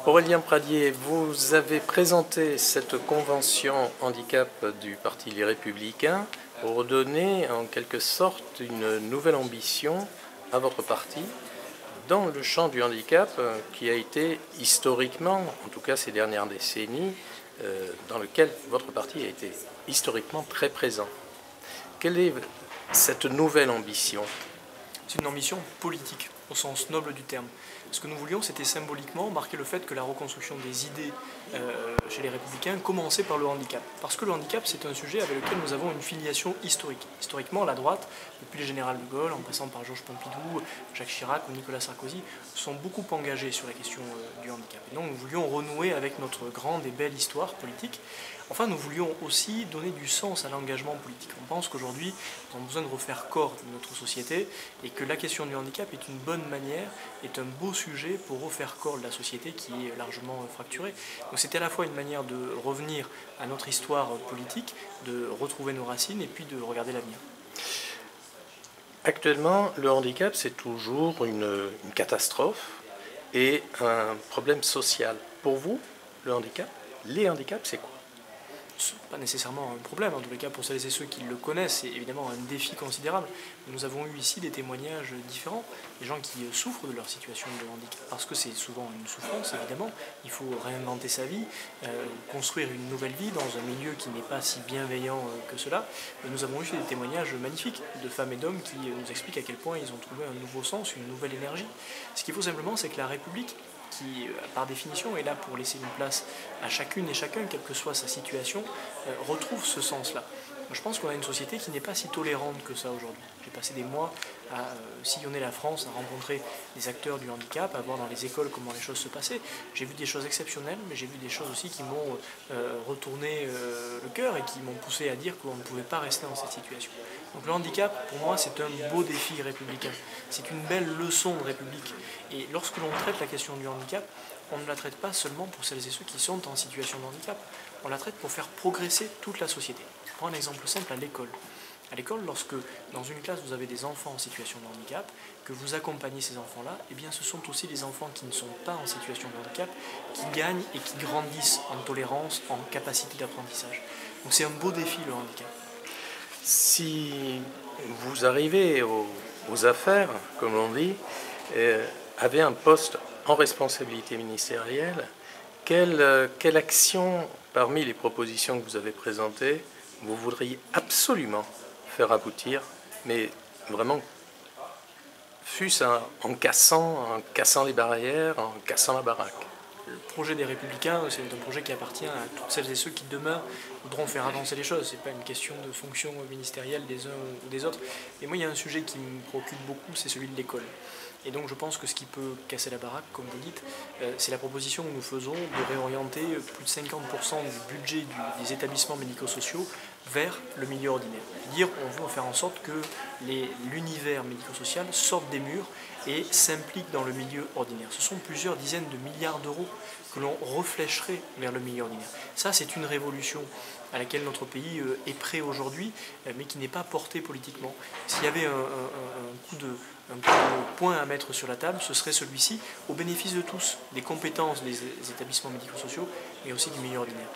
Aurélien Pradier, vous avez présenté cette convention handicap du Parti Les Républicains pour donner en quelque sorte une nouvelle ambition à votre parti dans le champ du handicap qui a été historiquement, en tout cas ces dernières décennies, dans lequel votre parti a été historiquement très présent. Quelle est cette nouvelle ambition ? C'est une ambition politique, au sens noble du terme. Ce que nous voulions, c'était symboliquement marquer le fait que la reconstruction des idées chez les Républicains commençait par le handicap. Parce que le handicap, c'est un sujet avec lequel nous avons une filiation historique. Historiquement, la droite, depuis le général de Gaulle, en passant par Georges Pompidou, Jacques Chirac ou Nicolas Sarkozy, sont beaucoup engagés sur la question du handicap. Et donc nous voulions renouer avec notre grande et belle histoire politique. Enfin, nous voulions aussi donner du sens à l'engagement politique. On pense qu'aujourd'hui, nous avons besoin de refaire corps de notre société et que la question du handicap est une bonne manière, est un beau sujet pour refaire corps de la société qui est largement fracturée. Donc c'était à la fois une manière de revenir à notre histoire politique, de retrouver nos racines et puis de regarder l'avenir. Actuellement, le handicap, c'est toujours une catastrophe et un problème social. Pour vous, le handicap, les handicaps, c'est quoi ? Ce n'est pas nécessairement un problème, en tous les cas pour celles et ceux qui le connaissent, c'est évidemment un défi considérable. Nous avons eu ici des témoignages différents, des gens qui souffrent de leur situation de handicap, parce que c'est souvent une souffrance évidemment, il faut réinventer sa vie, construire une nouvelle vie dans un milieu qui n'est pas si bienveillant que cela. Et nous avons eu des témoignages magnifiques de femmes et d'hommes qui nous expliquent à quel point ils ont trouvé un nouveau sens, une nouvelle énergie. Ce qu'il faut simplement, c'est que la République, qui, par définition, est là pour laisser une place à chacune et chacun, quelle que soit sa situation, retrouve ce sens-là. Je pense qu'on a une société qui n'est pas si tolérante que ça aujourd'hui. J'ai passé des mois à sillonner la France, à rencontrer des acteurs du handicap, à voir dans les écoles comment les choses se passaient. J'ai vu des choses exceptionnelles, mais j'ai vu des choses aussi qui m'ont retourné le cœur et qui m'ont poussé à dire qu'on ne pouvait pas rester dans cette situation. Donc le handicap, pour moi, c'est un beau défi républicain. C'est une belle leçon de République. Et lorsque l'on traite la question du handicap, on ne la traite pas seulement pour celles et ceux qui sont en situation de handicap. On la traite pour faire progresser toute la société. Je prends un exemple simple à l'école. À l'école, lorsque dans une classe vous avez des enfants en situation de handicap, que vous accompagnez ces enfants-là, eh bien ce sont aussi les enfants qui ne sont pas en situation de handicap qui gagnent et qui grandissent en tolérance, en capacité d'apprentissage. Donc c'est un beau défi le handicap. Si vous arrivez aux affaires, comme on dit, avez un poste en responsabilité ministérielle, quelle action parmi les propositions que vous avez présentées vous voudriez absolument faire aboutir, mais vraiment fût-ce en cassant les barrières, en cassant la baraque? Le projet des Républicains, c'est un projet qui appartient à toutes celles et ceux qui demain voudront faire avancer les choses. Ce n'est pas une question de fonction ministérielle des uns ou des autres. Et moi, il y a un sujet qui me préoccupe beaucoup, c'est celui de l'école. Et donc je pense que ce qui peut casser la baraque, comme vous dites, c'est la proposition que nous faisons de réorienter plus de 50% du budget des établissements médico-sociaux vers le milieu ordinaire. C'est-à-dire on veut faire en sorte que l'univers médico-social sorte des murs et s'implique dans le milieu ordinaire. Ce sont plusieurs dizaines de milliards d'euros que l'on reflécherait vers le milieu ordinaire. Ça, c'est une révolution à laquelle notre pays est prêt aujourd'hui, mais qui n'est pas portée politiquement. S'il y avait un coup de point à mettre sur la table, ce serait celui-ci, au bénéfice de tous, des compétences des établissements médico-sociaux, mais aussi du milieu ordinaire.